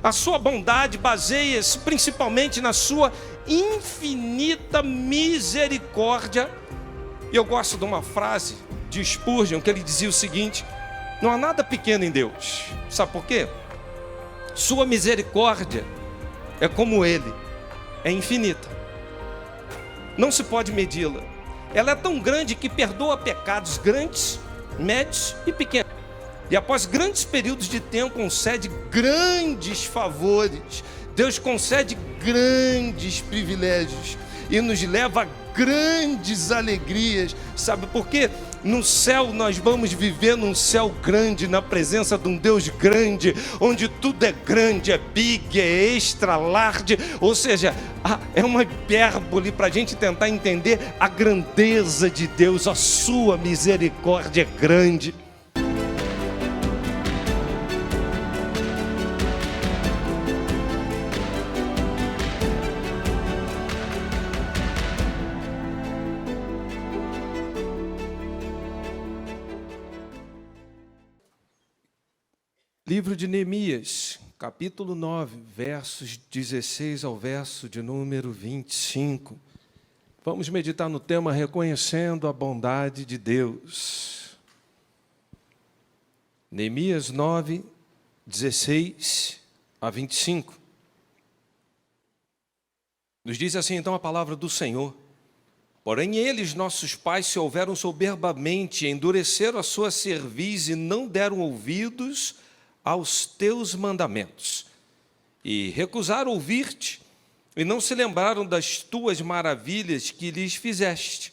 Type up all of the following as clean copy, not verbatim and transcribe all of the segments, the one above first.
A sua bondade baseia-se principalmente na sua infinita misericórdia. E eu gosto de uma frase de Spurgeon, que ele dizia o seguinte: não há nada pequeno em Deus. Sabe por quê? Sua misericórdia é como Ele, é infinita. Não se pode medi-la. Ela é tão grande que perdoa pecados grandes, médios e pequenos. E após grandes períodos de tempo concede grandes favores. Deus concede grandes privilégios e nos leva a grandes alegrias. Sabe por quê? No céu nós vamos viver num céu grande, na presença de um Deus grande, onde tudo é grande, é big, é extra large. Ou seja, é uma hipérbole para a gente tentar entender a grandeza de Deus. A sua misericórdia é grande. Livro de Neemias, capítulo 9, versos 16 ao verso de número 25. Vamos meditar no tema reconhecendo a bondade de Deus. Neemias 9, 16 a 25. Nos diz assim então a palavra do Senhor: porém eles, nossos pais, se houveram soberbamente, endureceram a sua cerviz e não deram ouvidos aos teus mandamentos, e recusaram ouvir-te, e não se lembraram das tuas maravilhas que lhes fizeste,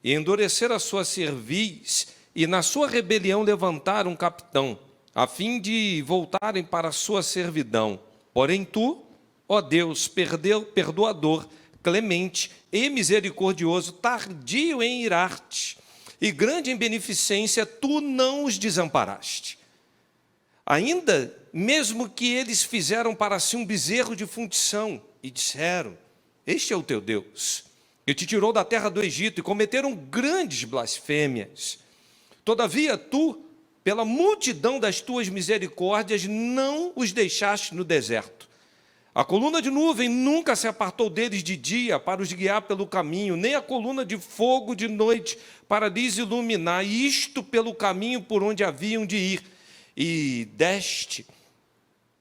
e endureceram a sua cerviz, e na sua rebelião levantaram um capitão, a fim de voltarem para a sua servidão. Porém tu, ó Deus, perdoador, clemente e misericordioso, tardio em irar-te, e grande em beneficência, tu não os desamparaste. Ainda mesmo que eles fizeram para si um bezerro de fundição e disseram: este é o teu Deus, que te tirou da terra do Egito, e cometeram grandes blasfêmias. Todavia tu, pela multidão das tuas misericórdias, não os deixaste no deserto. A coluna de nuvem nunca se apartou deles de dia para os guiar pelo caminho, nem a coluna de fogo de noite para lhes iluminar, isto pelo caminho por onde haviam de ir. E deste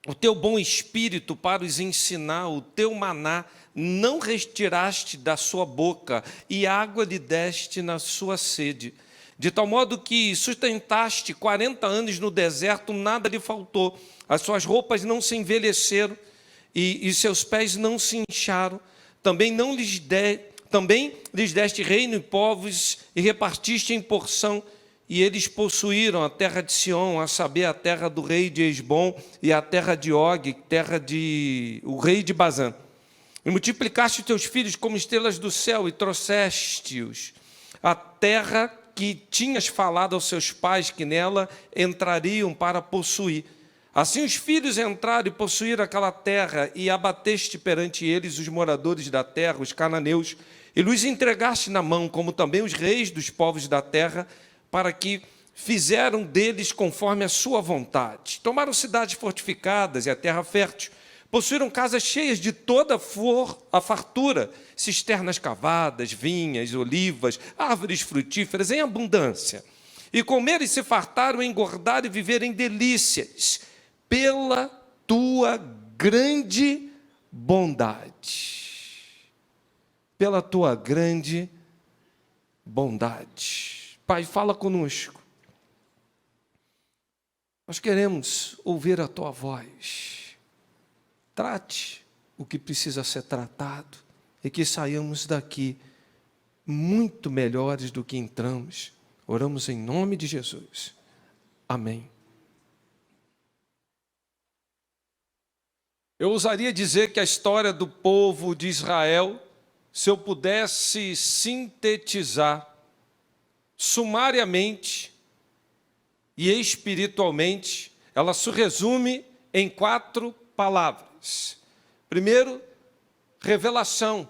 o teu bom espírito para os ensinar, o teu maná não retiraste da sua boca, e água lhe deste na sua sede. De tal modo que sustentaste 40 anos no deserto, nada lhe faltou. As suas roupas não se envelheceram, e seus pés não se incharam. Também lhes deste reino e povos, e repartiste em porção. E eles possuíram a terra de Sião, a saber, a terra do rei de Esbom, e a terra de Og, o rei de Bazã. E multiplicaste os teus filhos como estrelas do céu, e trouxeste-os a terra que tinhas falado aos seus pais, que nela entrariam para possuir. Assim os filhos entraram e possuíram aquela terra, e abateste perante eles os moradores da terra, os cananeus, e lhes entregaste na mão, como também os reis dos povos da terra, para que fizeram deles conforme a sua vontade. Tomaram cidades fortificadas e a terra fértil, possuíram casas cheias de toda a fartura, cisternas cavadas, vinhas, olivas, árvores frutíferas em abundância. E comeram e se fartaram, engordaram e viveram em delícias, pela tua grande bondade. Pela tua grande bondade. Pai, fala conosco. Nós queremos ouvir a tua voz. Trate o que precisa ser tratado e que saiamos daqui muito melhores do que entramos. Oramos em nome de Jesus. Amém. Eu ousaria dizer que a história do povo de Israel, se eu pudesse sintetizar sumariamente e espiritualmente, ela se resume em 4 palavras. Primeiro, revelação.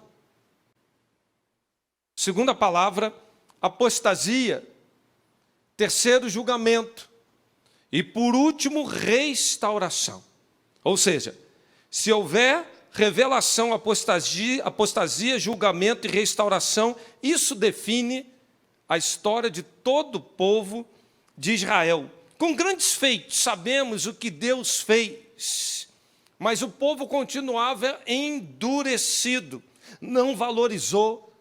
Segunda palavra, apostasia. Terceiro, julgamento. E por último, restauração. Ou seja, Se houver revelação, apostasia, julgamento e restauração, isso define a história de todo o povo de Israel. Com grandes feitos, sabemos o que Deus fez, mas o povo continuava endurecido, não valorizou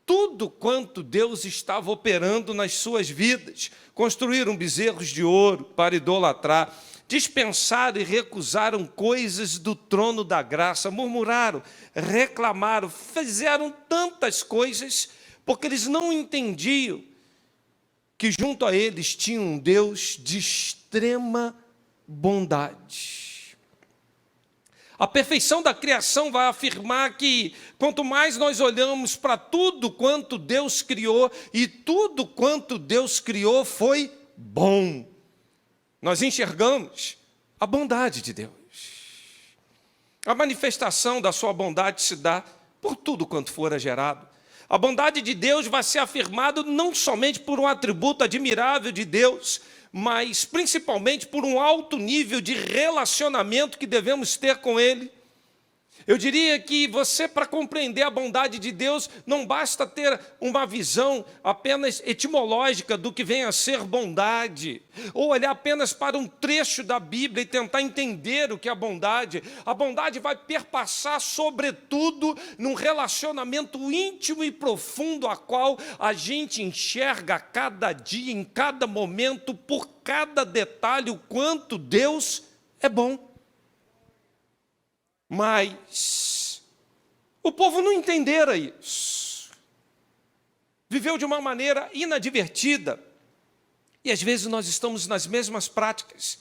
tudo quanto Deus estava operando nas suas vidas. Construíram bezerros de ouro para idolatrar, dispensaram e recusaram coisas do trono da graça, murmuraram, reclamaram, fizeram tantas coisas, porque eles não entendiam que junto a eles tinha um Deus de extrema bondade. A perfeição da criação vai afirmar que quanto mais nós olhamos para tudo quanto Deus criou, e tudo quanto Deus criou foi bom, nós enxergamos a bondade de Deus. A manifestação da sua bondade se dá por tudo quanto fora gerado. A bondade de Deus vai ser afirmada não somente por um atributo admirável de Deus, mas principalmente por um alto nível de relacionamento que devemos ter com Ele. Eu diria que você, para compreender a bondade de Deus, não basta ter uma visão apenas etimológica do que vem a ser bondade, ou olhar apenas para um trecho da Bíblia e tentar entender o que é a bondade. A bondade vai perpassar, sobretudo, num relacionamento íntimo e profundo, a qual a gente enxerga a cada dia, em cada momento, por cada detalhe, o quanto Deus é bom. Mas o povo não entendera isso. Viveu de uma maneira inadvertida. E às vezes nós estamos nas mesmas práticas.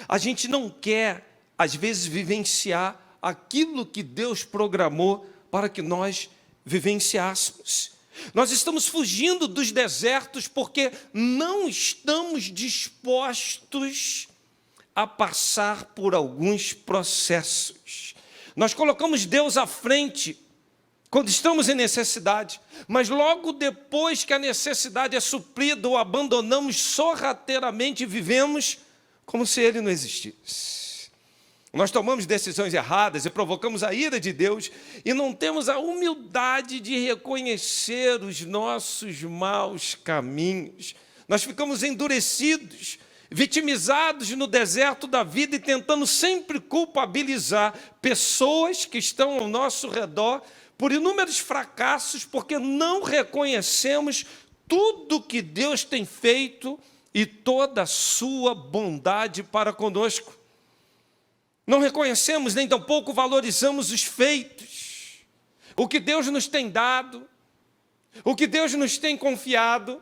A gente não quer, às vezes, vivenciar aquilo que Deus programou para que nós vivenciássemos. Nós estamos fugindo dos desertos porque não estamos dispostos a passar por alguns processos. Nós colocamos Deus à frente quando estamos em necessidade, mas logo depois que a necessidade é suprida, o abandonamos sorrateiramente e vivemos como se Ele não existisse. Nós tomamos decisões erradas e provocamos a ira de Deus e não temos a humildade de reconhecer os nossos maus caminhos. Nós ficamos endurecidos, vitimizados no deserto da vida e tentando sempre culpabilizar pessoas que estão ao nosso redor por inúmeros fracassos, porque não reconhecemos tudo que Deus tem feito e toda a sua bondade para conosco. Não reconhecemos, nem tampouco valorizamos os feitos, o que Deus nos tem dado, o que Deus nos tem confiado.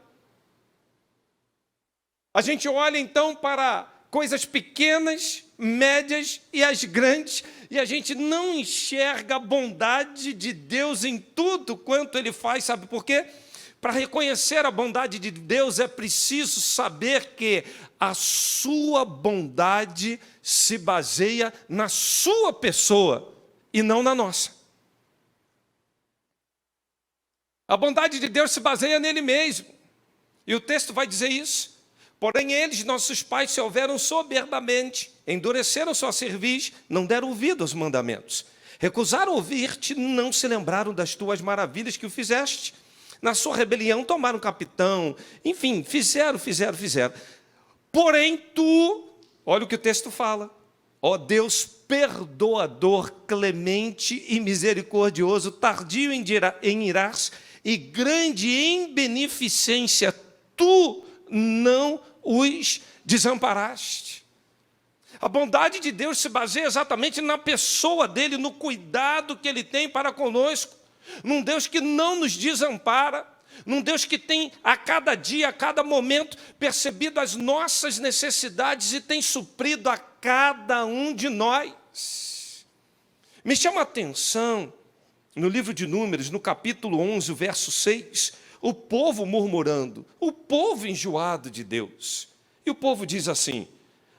A gente olha então para coisas pequenas, médias e as grandes, e a gente não enxerga a bondade de Deus em tudo quanto Ele faz. Sabe por quê? Para reconhecer a bondade de Deus é preciso saber que a sua bondade se baseia na sua pessoa e não na nossa. A bondade de Deus se baseia nele mesmo, e o texto vai dizer isso. Porém, eles, nossos pais, se houveram soberbamente, endureceram sua cerviz, não deram ouvido aos mandamentos. Recusaram ouvir-te, não se lembraram das tuas maravilhas que o fizeste. Na sua rebelião, tomaram capitão. Enfim, fizeram. Porém, tu, olha o que o texto fala. Ó Deus perdoador, clemente e misericordioso, tardio em irar-se e grande em beneficência, tu não os desamparaste. A bondade de Deus se baseia exatamente na pessoa dele, no cuidado que ele tem para conosco, num Deus que não nos desampara, num Deus que tem a cada dia, a cada momento, percebido as nossas necessidades e tem suprido a cada um de nós. Me chama a atenção, no livro de Números, no capítulo 11, o verso 6, o povo murmurando, o povo enjoado de Deus. E o povo diz assim: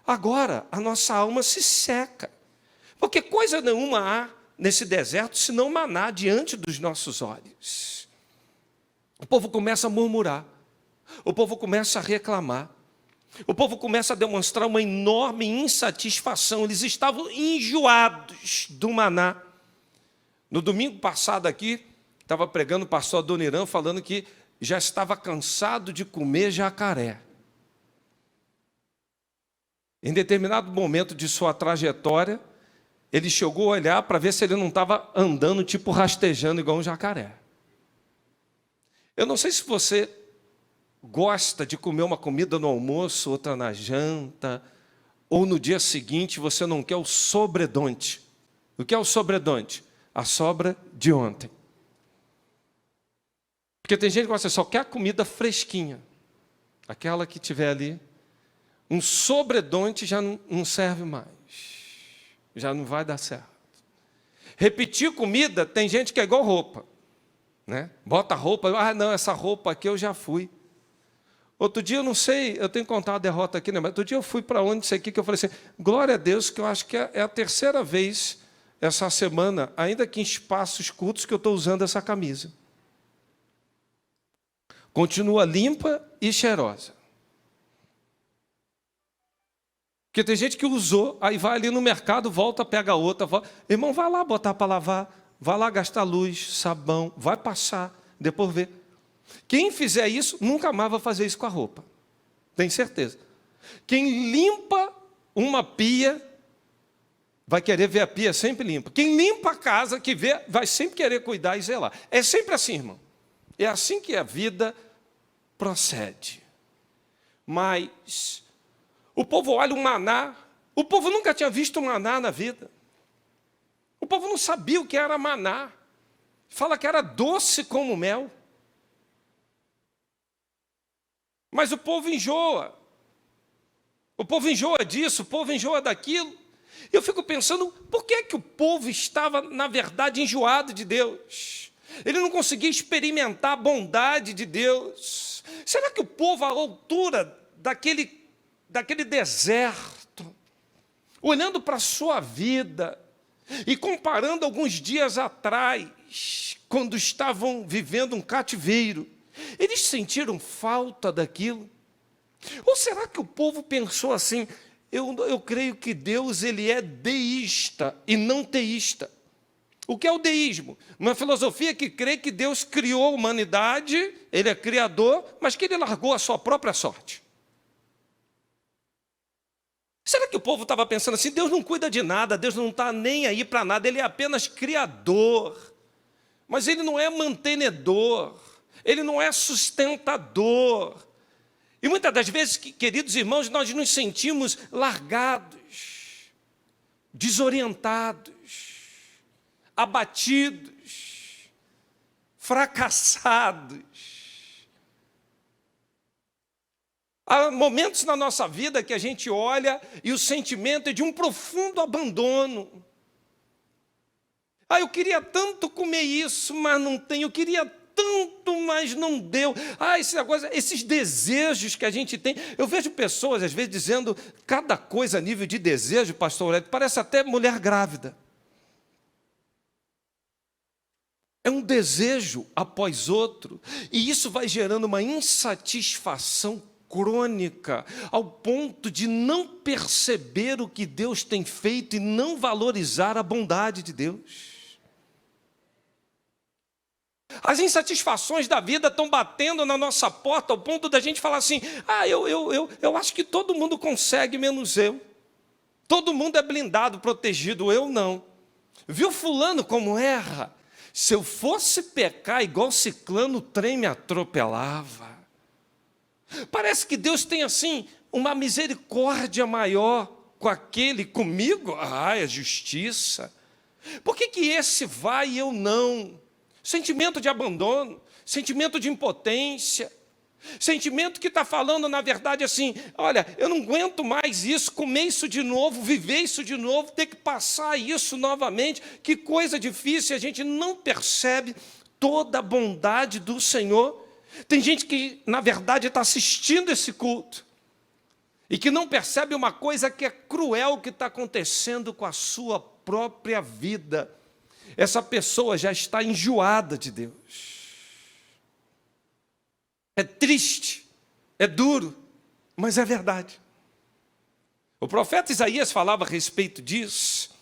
agora a nossa alma se seca, porque coisa nenhuma há nesse deserto senão maná diante dos nossos olhos. O povo começa a murmurar, o povo começa a reclamar, o povo começa a demonstrar uma enorme insatisfação. Eles estavam enjoados debaixo do maná. No domingo passado aqui, estava pregando o pastor Adoniran falando que já estava cansado de comer jacaré. Em determinado momento de sua trajetória, ele chegou a olhar para ver se ele não estava andando, tipo rastejando igual um jacaré. Eu não sei se você gosta de comer uma comida no almoço, outra na janta, ou no dia seguinte você não quer o sobredonte. O que é o sobredonte? A sobra de ontem. Porque tem gente que gosta, só quer a comida fresquinha. Aquela que tiver ali. Um sobredonte já não serve mais. Já não vai dar certo. Repetir comida, tem gente que é igual roupa. Né? Bota roupa, não, essa roupa aqui eu já fui. Outro dia, eu não sei, eu tenho que contar uma derrota aqui, né? Mas outro dia eu fui para onde, isso aqui, que eu falei assim, glória a Deus, que eu acho que é a terceira vez essa semana, ainda que em espaços cultos, que eu estou usando essa camisa. Continua limpa e cheirosa. Porque tem gente que usou, aí vai ali no mercado, volta, pega outra. Volta. Irmão, vai lá botar para lavar, vai lá gastar luz, sabão, vai passar, depois vê. Quem fizer isso, nunca mais vai fazer isso com a roupa. Tenho certeza. Quem limpa uma pia, vai querer ver a pia sempre limpa. Quem limpa a casa, que vê, vai sempre querer cuidar e zelar. É sempre assim, irmão. É assim que a vida procede. Mas o povo olha o maná. O povo nunca tinha visto maná na vida. O povo não sabia o que era maná. Fala que era doce como mel. Mas o povo enjoa. O povo enjoa disso, o povo enjoa daquilo. Eu fico pensando, por que o povo estava, na verdade, enjoado de Deus? Ele não conseguia experimentar a bondade de Deus. Será que o povo, à altura daquele deserto, olhando para a sua vida e comparando alguns dias atrás, quando estavam vivendo um cativeiro, eles sentiram falta daquilo? Ou será que o povo pensou assim, eu creio que Deus ele é deísta e não teísta. O que é o deísmo? Uma filosofia que crê que Deus criou a humanidade, ele é criador, mas que ele largou a sua própria sorte. Será que o povo estava pensando assim, Deus não cuida de nada, Deus não está nem aí para nada, ele é apenas criador, mas ele não é mantenedor, ele não é sustentador. E muitas das vezes, queridos irmãos, nós nos sentimos largados, desorientados, abatidos, fracassados. Há momentos na nossa vida que a gente olha e o sentimento é de um profundo abandono. Eu queria tanto comer isso, mas não tenho. Eu queria tanto, mas não deu. Esse negócio, esses desejos que a gente tem. Eu vejo pessoas, às vezes, dizendo cada coisa a nível de desejo, pastor Aurélio, parece até mulher grávida. É um desejo após outro. E isso vai gerando uma insatisfação crônica, ao ponto de não perceber o que Deus tem feito e não valorizar a bondade de Deus. As insatisfações da vida estão batendo na nossa porta, ao ponto da gente falar assim, eu acho que todo mundo consegue, menos eu. Todo mundo é blindado, protegido, eu não. Viu fulano como erra? Se eu fosse pecar igual ciclano, o trem me atropelava. Parece que Deus tem assim, uma misericórdia maior com aquele, comigo? É justiça. Por que esse vai e eu não? Sentimento de abandono, sentimento de impotência, sentimento que está falando, na verdade, assim, olha, eu não aguento mais isso, comer isso de novo, viver isso de novo, ter que passar isso novamente, que coisa difícil, a gente não percebe toda a bondade do Senhor. Tem gente que, na verdade, está assistindo esse culto e que não percebe uma coisa que é cruel que está acontecendo com a sua própria vida. Essa pessoa já está enjoada de Deus. É triste, é duro, mas é verdade. O profeta Isaías falava a respeito disso.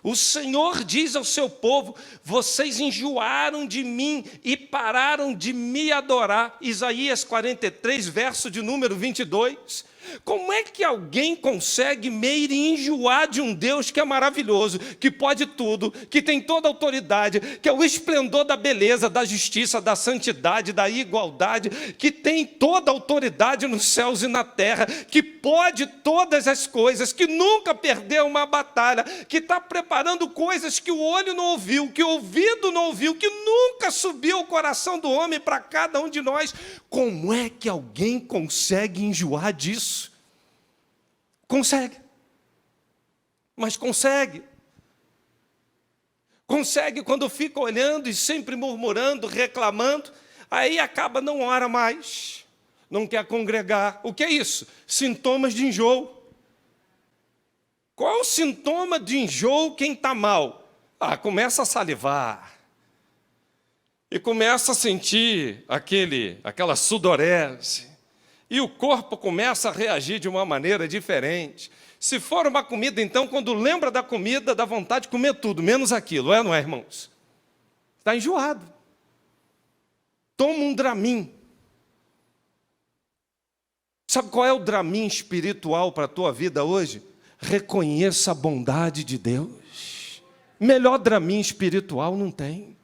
O Senhor diz ao seu povo: vocês enjoaram de mim e pararam de me adorar. Isaías 43, verso de número 22. Como é que alguém consegue meio enjoar de um Deus que é maravilhoso, que pode tudo, que tem toda a autoridade, que é o esplendor da beleza, da justiça, da santidade, da igualdade, que tem toda a autoridade nos céus e na terra, que pode todas as coisas, que nunca perdeu uma batalha, que está preparando coisas que o olho não ouviu, que o ouvido não ouviu, que nunca subiu o coração do homem para cada um de nós? Como é que alguém consegue enjoar disso? Consegue. Mas consegue. Consegue quando fica olhando e sempre murmurando, reclamando, aí acaba, não ora mais, não quer congregar. O que é isso? Sintomas de enjoo. Qual é o sintoma de enjoo quem está mal? Começa a salivar. E começa a sentir aquela sudorese. E o corpo começa a reagir de uma maneira diferente. Se for uma comida, então, quando lembra da comida, dá vontade de comer tudo, menos aquilo, não é, irmãos? Está enjoado. Toma um Dramin. Sabe qual é o Dramin espiritual para a tua vida hoje? Reconheça a bondade de Deus. Melhor Dramin espiritual não tem.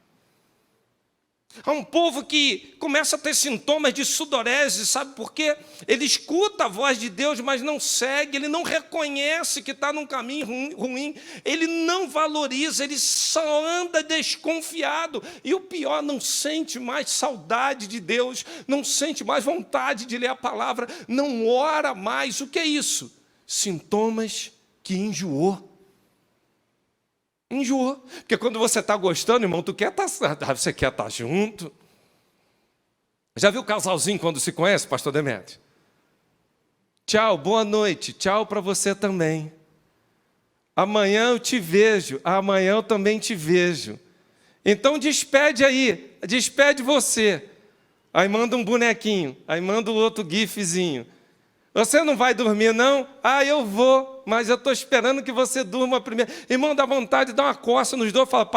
Há um povo que começa a ter sintomas de sudorese, sabe por quê? Ele escuta a voz de Deus, mas não segue, ele não reconhece que está num caminho ruim, ele não valoriza, ele só anda desconfiado. E o pior, não sente mais saudade de Deus, não sente mais vontade de ler a palavra, não ora mais. O que é isso? Sintomas que enjoou. Enjoou. Porque quando você está gostando, irmão, você quer estar junto. Já viu o casalzinho quando se conhece, pastor Demétrio? Tchau, boa noite. Tchau para você também. Amanhã eu te vejo. Amanhã eu também te vejo. Então despede aí. Despede você. Aí manda um bonequinho. Aí manda o outro gifzinho. Você não vai dormir, não? Eu vou, mas eu estou esperando que você durma primeiro. Irmão, dá vontade de dar uma coça nos dois, fala,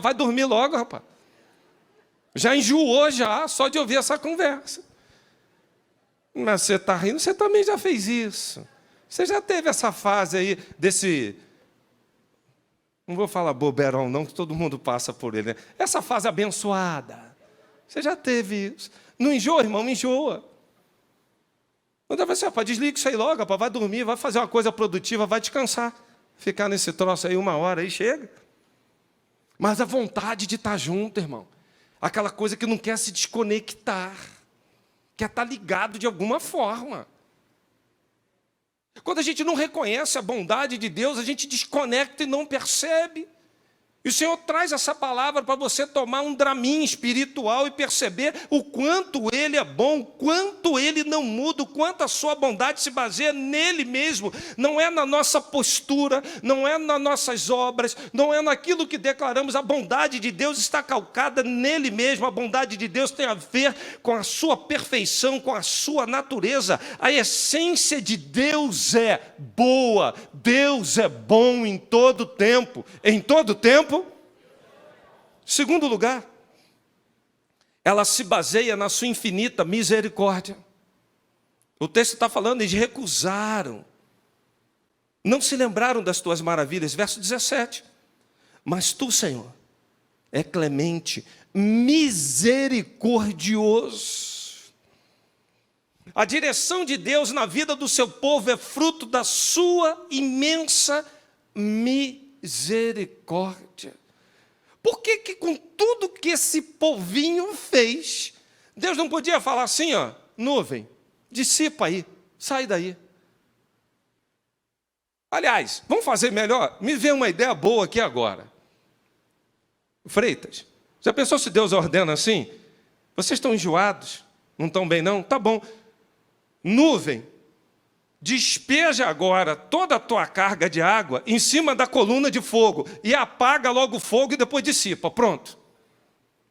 vai dormir logo, rapaz. Já enjoou, só de ouvir essa conversa. Mas você está rindo, você também já fez isso. Você já teve essa fase aí, não vou falar bobeirão não, que todo mundo passa por ele, né? Essa fase abençoada. Você já teve isso. Não enjoa, irmão? Enjoa. Quando você desliga isso aí logo, vai dormir, vai fazer uma coisa produtiva, vai descansar. Ficar nesse troço aí 1 hora, aí chega. Mas a vontade de estar junto, irmão. Aquela coisa que não quer se desconectar. Quer estar ligado de alguma forma. Quando a gente não reconhece a bondade de Deus, a gente desconecta e não percebe. E o Senhor traz essa palavra para você tomar um Dramin espiritual e perceber o quanto Ele é bom, quanto Ele não muda, o quanto a sua bondade se baseia nele mesmo. Não é na nossa postura, não é nas nossas obras, não é naquilo que declaramos. A bondade de Deus está calcada nele mesmo. A bondade de Deus tem a ver com a sua perfeição, com a sua natureza. A essência de Deus é boa, Deus é bom em todo tempo. Em todo tempo. Segundo lugar, ela se baseia na sua infinita misericórdia. O texto está falando, eles recusaram. Não se lembraram das tuas maravilhas. Verso 17. Mas tu, Senhor, é clemente, misericordioso. A direção de Deus na vida do seu povo é fruto da sua imensa misericórdia. Por que com tudo que esse povinho fez, Deus não podia falar assim, nuvem, dissipa aí, sai daí. Aliás, vamos fazer melhor? Me vê uma ideia boa aqui agora. Freitas, já pensou se Deus ordena assim? Vocês estão enjoados? Não estão bem não? Tá bom. Nuvem, despeja agora toda a tua carga de água em cima da coluna de fogo e apaga logo o fogo e depois dissipa. Pronto.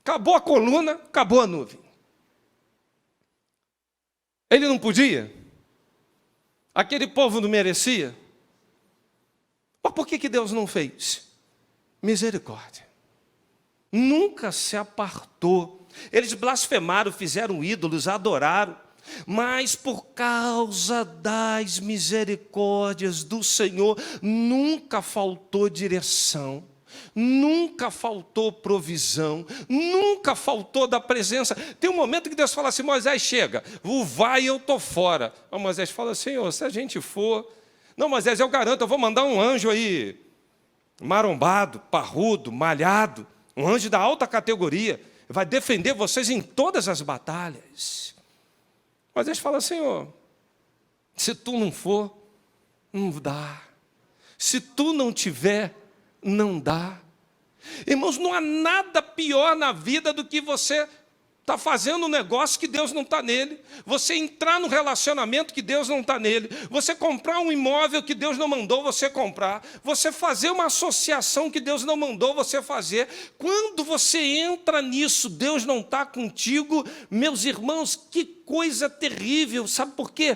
Acabou a coluna, acabou a nuvem. Ele não podia? Aquele povo não merecia? Mas por que Deus não fez? misericórdia. Nunca se apartou. Eles blasfemaram, fizeram ídolos, adoraram. Mas por causa das misericórdias do Senhor, nunca faltou direção, nunca faltou provisão, nunca faltou da presença. Tem um momento que Deus fala assim: Moisés, chega, vai, eu estou fora. Aí Moisés fala: Senhor, se a gente for... Não, Moisés, eu garanto, eu vou mandar um anjo aí, marombado, parrudo, malhado, um anjo da alta categoria, vai defender vocês em todas as batalhas. Moisés fala: Senhor, se tu não for, não dá. Se tu não tiver, não dá. Irmãos, não há nada pior na vida do que você estar fazendo um negócio que Deus não está nele, você entrar num relacionamento que Deus não está nele, você comprar um imóvel que Deus não mandou você comprar, você fazer uma associação que Deus não mandou você fazer. Quando você entra nisso, Deus não está contigo, meus irmãos, que coisa terrível. Sabe por quê?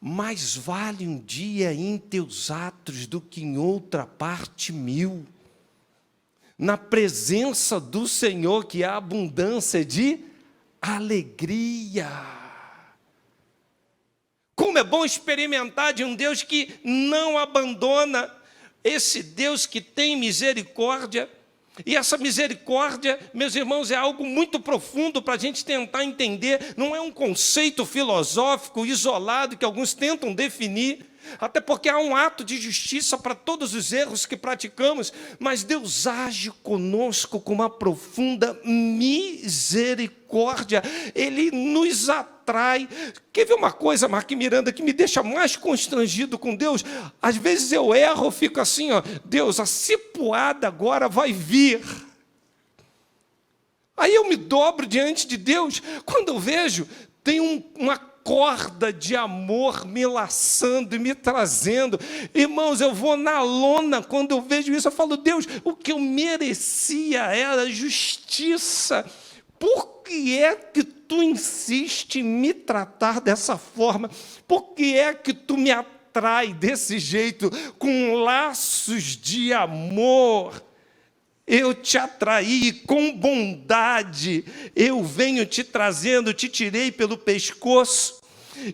Mais vale um dia em teus atos do que em outra parte 1000. Na presença do Senhor que há abundância de alegria. Como é bom experimentar de um Deus que não abandona, esse Deus que tem misericórdia. E essa misericórdia, meus irmãos, é algo muito profundo para a gente tentar entender. Não é um conceito filosófico isolado que alguns tentam definir, até porque há um ato de justiça para todos os erros que praticamos, mas Deus age conosco com uma profunda misericórdia. Ele nos atrai. Quer ver uma coisa, Marquinhos Miranda, que me deixa mais constrangido com Deus? Às vezes eu erro, eu fico assim, ó, Deus, a cipuada agora vai vir. Aí eu me dobro diante de Deus, quando eu vejo, tem uma corda de amor me laçando e me trazendo. Irmãos, eu vou na lona quando eu vejo isso. Eu falo: Deus, o que eu merecia era justiça. Por que é que tu insiste em me tratar dessa forma? Por que é que tu me atrai desse jeito, com laços de amor? Eu te atraí com bondade, eu venho te trazendo, te tirei pelo pescoço,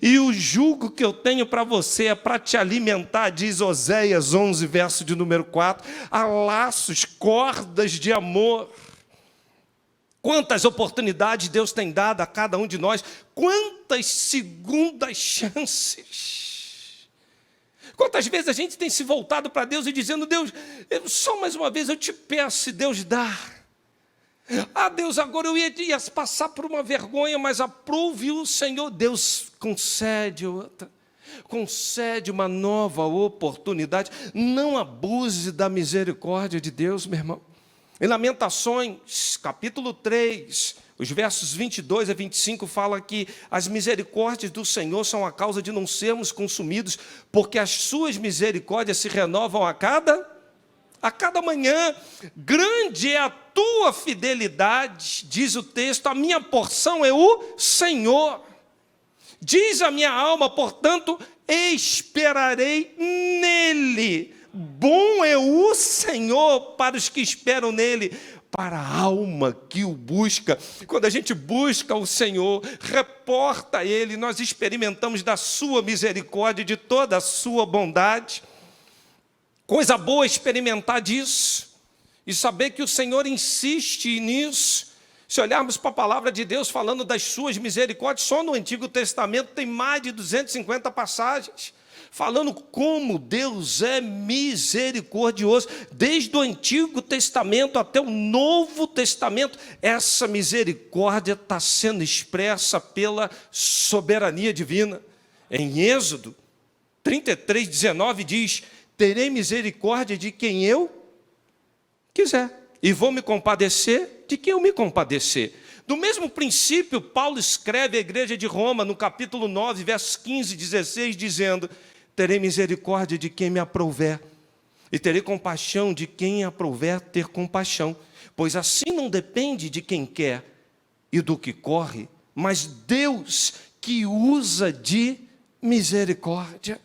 e o jugo que eu tenho para você é para te alimentar, diz Oséias 11, verso de número 4, há laços, cordas de amor. Quantas oportunidades Deus tem dado a cada um de nós, quantas segundas chances. Quantas vezes a gente tem se voltado para Deus e dizendo: Deus, só mais uma vez eu te peço, se Deus dá. Ah, Deus, agora eu ia passar por uma vergonha, mas aprove o Senhor. Deus concede outra, concede uma nova oportunidade. Não abuse da misericórdia de Deus, meu irmão. Em Lamentações, capítulo 3, os versos 22 a 25, fala que as misericórdias do Senhor são a causa de não sermos consumidos, porque as suas misericórdias se renovam a cada manhã. Grande é a tua fidelidade, diz o texto, a minha porção é o Senhor. Diz a minha alma, portanto, esperarei nele. Bom é o Senhor para os que esperam nele, para a alma que o busca. Quando a gente busca o Senhor, reporta a Ele, nós experimentamos da sua misericórdia, de toda a sua bondade. Coisa boa experimentar disso, e saber que o Senhor insiste nisso. Se olharmos para a palavra de Deus falando das suas misericórdias, só no Antigo Testamento tem mais de 250 passagens, falando como Deus é misericordioso. Desde o Antigo Testamento até o Novo Testamento, essa misericórdia está sendo expressa pela soberania divina. Em Êxodo 33, 19 diz: terei misericórdia de quem eu quiser, e vou me compadecer de quem eu me compadecer. Do mesmo princípio, Paulo escreve à igreja de Roma, no capítulo 9, versos 15 e 16, dizendo: terei misericórdia de quem me aprouver, e terei compaixão de quem aprouver ter compaixão, pois assim não depende de quem quer e do que corre, mas Deus que usa de misericórdia.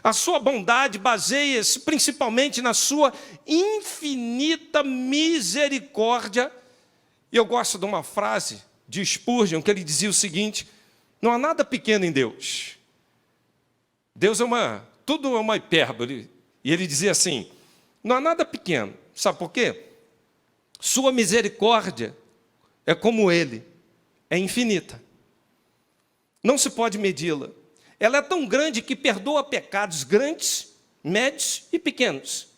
A sua bondade baseia-se principalmente na sua infinita misericórdia. E eu gosto de uma frase de Spurgeon, que ele dizia o seguinte: não há nada pequeno em Deus. Deus tudo é uma hipérbole. E ele dizia assim: não há nada pequeno. Sabe por quê? Sua misericórdia é como Ele, é infinita. Não se pode medi-la. Ela é tão grande que perdoa pecados grandes, médios e pequenos.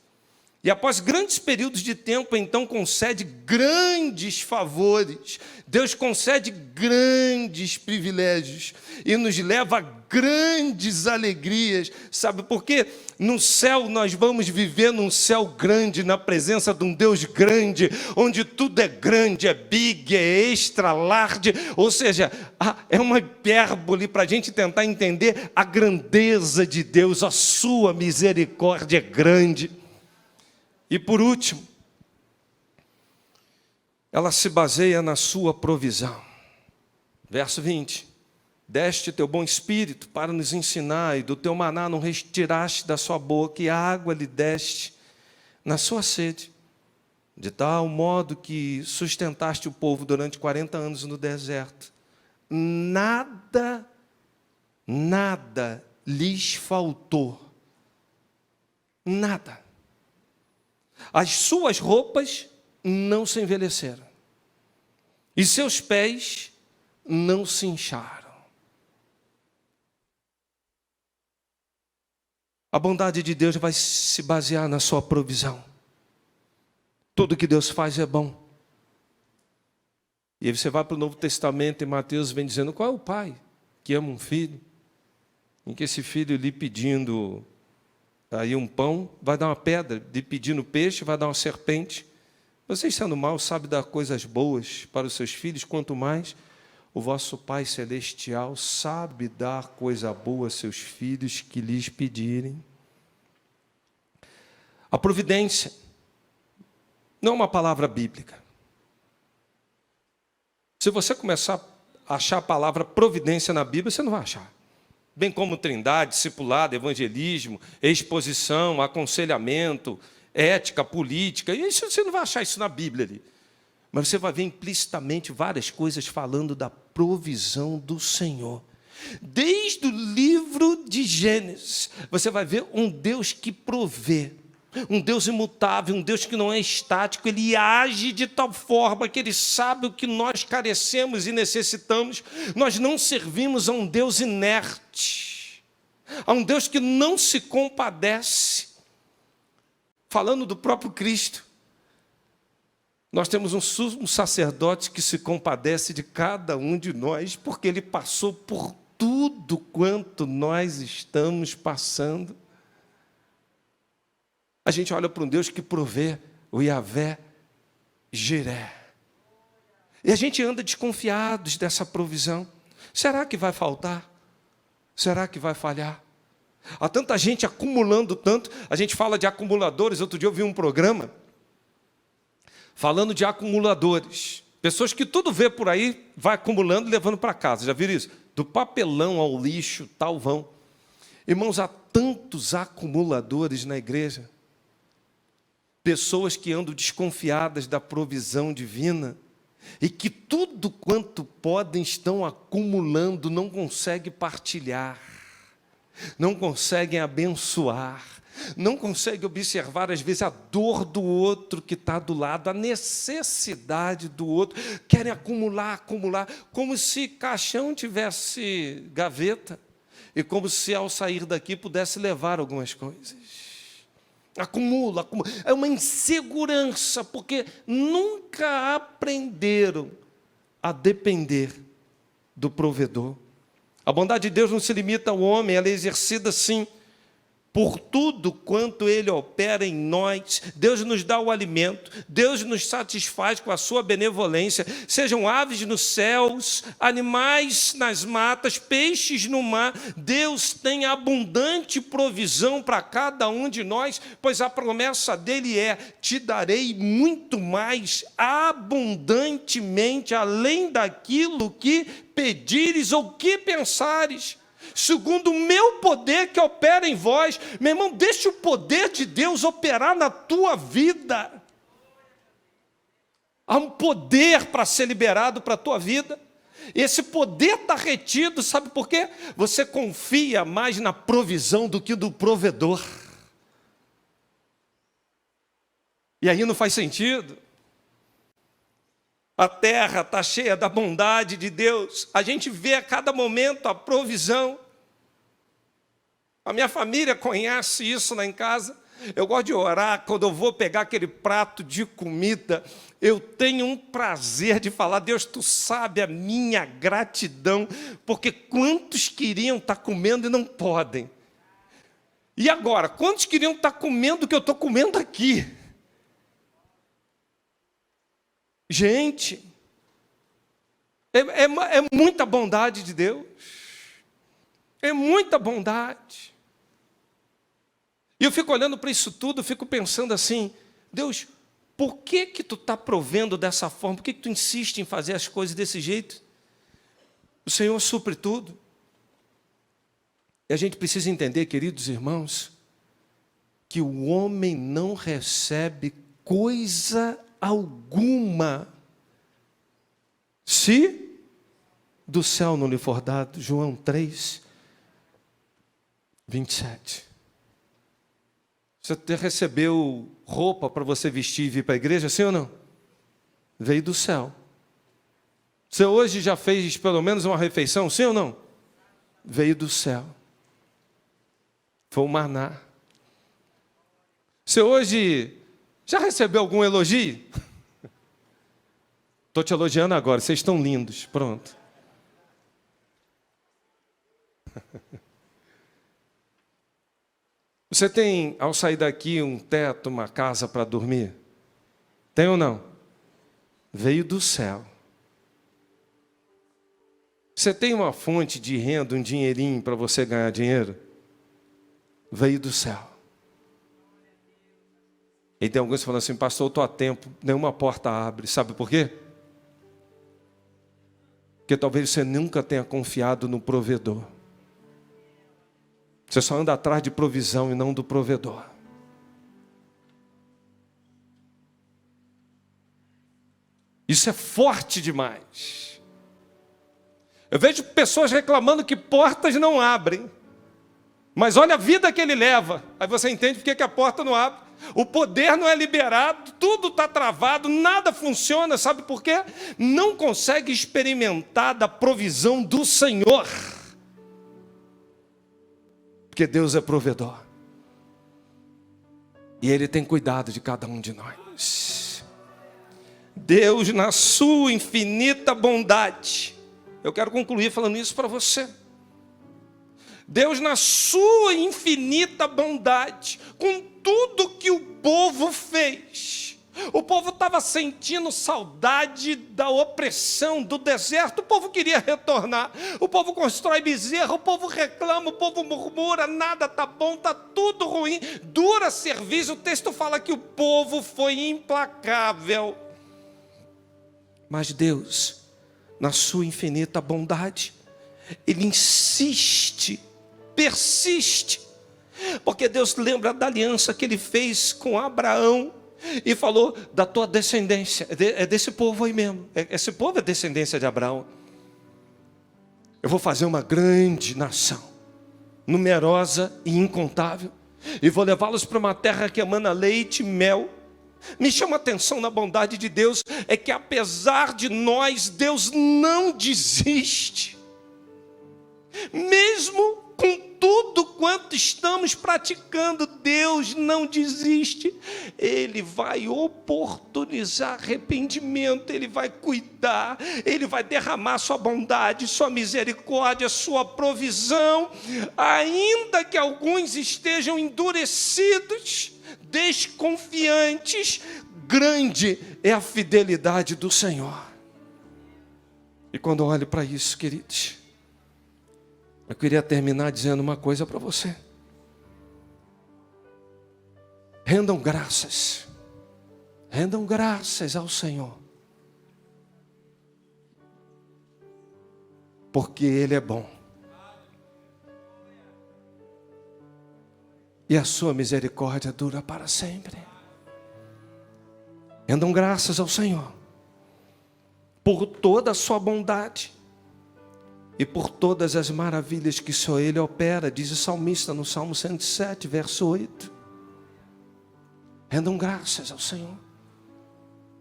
E após grandes períodos de tempo, então concede grandes favores. Deus concede grandes privilégios e nos leva a grandes alegrias. Sabe por quê? No céu nós vamos viver num céu grande, na presença de um Deus grande, onde tudo é grande, é big, é extra large. Ou seja, é uma hipérbole para a gente tentar entender a grandeza de Deus. A sua misericórdia é grande. E por último, ela se baseia na sua provisão. Verso 20: deste teu bom espírito para nos ensinar, e do teu maná não retiraste da sua boca, e a água lhe deste na sua sede, de tal modo que sustentaste o povo durante 40 anos no deserto. Nada lhes faltou. Nada. As suas roupas não se envelheceram, e seus pés não se incharam. A bondade de Deus vai se basear na sua provisão. Tudo que Deus faz é bom. E aí você vai para o Novo Testamento e Mateus vem dizendo: qual é o pai que ama um filho, em que esse filho lhe pedindo aí um pão, vai dar uma pedra, de pedindo peixe, vai dar uma serpente. Vocês, sendo maus, sabem dar coisas boas para os seus filhos, quanto mais o vosso Pai Celestial sabe dar coisa boa a seus filhos que lhes pedirem. A providência não é uma palavra bíblica. Se você começar a achar a palavra providência na Bíblia, você não vai achar. Bem como trindade, discipulado, evangelismo, exposição, aconselhamento, ética, política. Isso, você não vai achar isso na Bíblia ali. Mas você vai ver implicitamente várias coisas falando da provisão do Senhor. Desde o livro de Gênesis, você vai ver um Deus que provê. Um Deus imutável, um Deus que não é estático. Ele age de tal forma que Ele sabe o que nós carecemos e necessitamos. Nós não servimos a um Deus inerte, a um Deus que não se compadece. Falando do próprio Cristo, nós temos um sumo sacerdote que se compadece de cada um de nós, porque Ele passou por tudo quanto nós estamos passando. A gente olha para um Deus que provê, o Yahvé Jiré. E a gente anda desconfiados dessa provisão. Será que vai faltar? Será que vai falhar? Há tanta gente acumulando tanto. A gente fala de acumuladores. Outro dia eu vi um programa falando de acumuladores. Pessoas que tudo vê por aí, vai acumulando e levando para casa. Já viram isso? Do papelão ao lixo, tal vão. Irmãos, há tantos acumuladores na igreja. Pessoas que andam desconfiadas da provisão divina e que tudo quanto podem estão acumulando, não conseguem partilhar, não conseguem abençoar, não conseguem observar às vezes a dor do outro que está do lado, a necessidade do outro, querem acumular, como se caixão tivesse gaveta e como se ao sair daqui pudesse levar algumas coisas. Acumula. É uma insegurança, porque nunca aprenderam a depender do provedor. A bondade de Deus não se limita ao homem, ela é exercida sim por tudo quanto Ele opera em nós. Deus nos dá o alimento, Deus nos satisfaz com a sua benevolência, sejam aves nos céus, animais nas matas, peixes no mar. Deus tem abundante provisão para cada um de nós, pois a promessa dele é: te darei muito mais abundantemente, além daquilo que pedires ou que pensares. segundo o meu poder que opera em vós. Meu irmão, deixe o poder de Deus operar na tua vida. Há um poder para ser liberado para a tua vida. Esse poder está retido, sabe por quê? Você confia mais na provisão do que do provedor. E aí não faz sentido. A terra está cheia da bondade de Deus. A gente vê a cada momento a provisão. A minha família conhece isso lá em casa. Eu gosto de orar, quando eu vou pegar aquele prato de comida, eu tenho um prazer de falar: Deus, tu sabe a minha gratidão, porque quantos queriam estar comendo e não podem? E agora, quantos queriam estar comendo o que eu estou comendo aqui? Gente, é muita bondade de Deus, é muita bondade. E eu fico olhando para isso tudo, fico pensando assim: Deus, por que tu está provendo dessa forma? Por que tu insiste em fazer as coisas desse jeito? O Senhor supre tudo. E a gente precisa entender, queridos irmãos, que o homem não recebe coisa alguma se do céu não lhe for dado. João 3, 27. Você recebeu roupa para você vestir e vir para a igreja, sim ou não? Veio do céu. Você hoje já fez pelo menos uma refeição, sim ou não? Veio do céu. Foi o maná. Você hoje já recebeu algum elogio? Estou te elogiando agora, vocês estão lindos, pronto. Você tem, ao sair daqui, um teto, uma casa para dormir? Tem ou não? Veio do céu. Você tem uma fonte de renda, um dinheirinho para você ganhar dinheiro? Veio do céu. E tem alguns que falam assim: pastor, eu estou a tempo, nenhuma porta abre. Sabe por quê? Porque talvez você nunca tenha confiado no provedor. Você só anda atrás de provisão e não do provedor. Isso é forte demais. Eu vejo pessoas reclamando que portas não abrem. Mas olha a vida que ele leva. Aí você entende por que a porta não abre. O poder não é liberado, tudo está travado, nada funciona. Sabe por quê? Não consegue experimentar da provisão do Senhor. Porque Deus é provedor. E Ele tem cuidado de cada um de nós. Deus, na sua infinita bondade. Eu quero concluir falando isso para você. Deus, na sua infinita bondade, com tudo que o povo fez. O povo estava sentindo saudade da opressão, do deserto. O povo queria retornar. O povo constrói bezerra, o povo reclama, o povo murmura, nada está bom, está tudo ruim. Dura serviço. O texto fala que o povo foi implacável. Mas Deus, na sua infinita bondade, Ele insiste, persiste. Porque Deus lembra da aliança que Ele fez com Abraão. E falou da tua descendência, é desse povo aí mesmo. Esse povo é descendência de Abraão. Eu vou fazer uma grande nação, numerosa e incontável, e vou levá-los para uma terra que emana leite e mel. Me chama a atenção na bondade de Deus, é que apesar de nós, Deus não desiste. Mesmo com tudo quanto estamos praticando, Deus não desiste. Ele vai oportunizar arrependimento, Ele vai cuidar, Ele vai derramar sua bondade, sua misericórdia, sua provisão. Ainda que alguns estejam endurecidos, desconfiantes, grande é a fidelidade do Senhor. E quando eu olho para isso, queridos, eu queria terminar dizendo uma coisa para você. Rendam graças ao Senhor, porque Ele é bom e a sua misericórdia dura para sempre. Rendam graças ao Senhor por toda a sua bondade e por todas as maravilhas que só Ele opera, diz o salmista no Salmo 107, verso 8. Rendam graças ao Senhor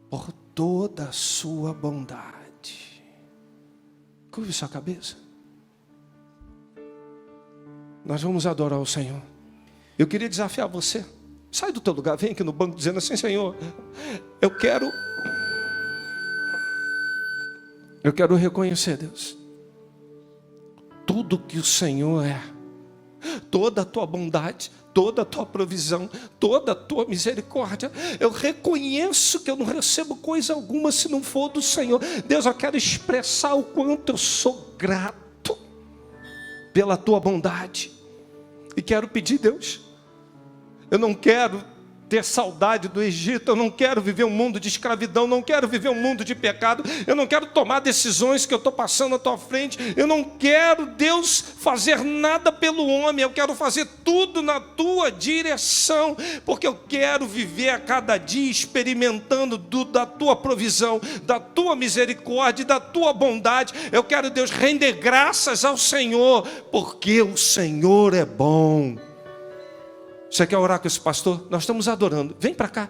por toda a sua bondade. Curve sua cabeça. Nós vamos adorar o Senhor. Eu queria desafiar você. Sai do teu lugar, vem aqui no banco dizendo assim: Senhor, eu quero reconhecer, Deus, tudo que o Senhor é, toda a tua bondade, toda a tua provisão, toda a tua misericórdia. Eu reconheço que eu não recebo coisa alguma se não for do Senhor. Deus, eu quero expressar o quanto eu sou grato pela tua bondade. E quero pedir, Deus, eu não quero ter saudade do Egito, eu não quero viver um mundo de escravidão, não quero viver um mundo de pecado, eu não quero tomar decisões que eu estou passando à tua frente, eu não quero, Deus, fazer nada pelo homem, eu quero fazer tudo na tua direção, porque eu quero viver a cada dia experimentando da tua provisão, da tua misericórdia e da tua bondade. Eu quero, Deus, render graças ao Senhor, porque o Senhor é bom. Você quer orar com esse pastor? Nós estamos adorando. Vem para cá.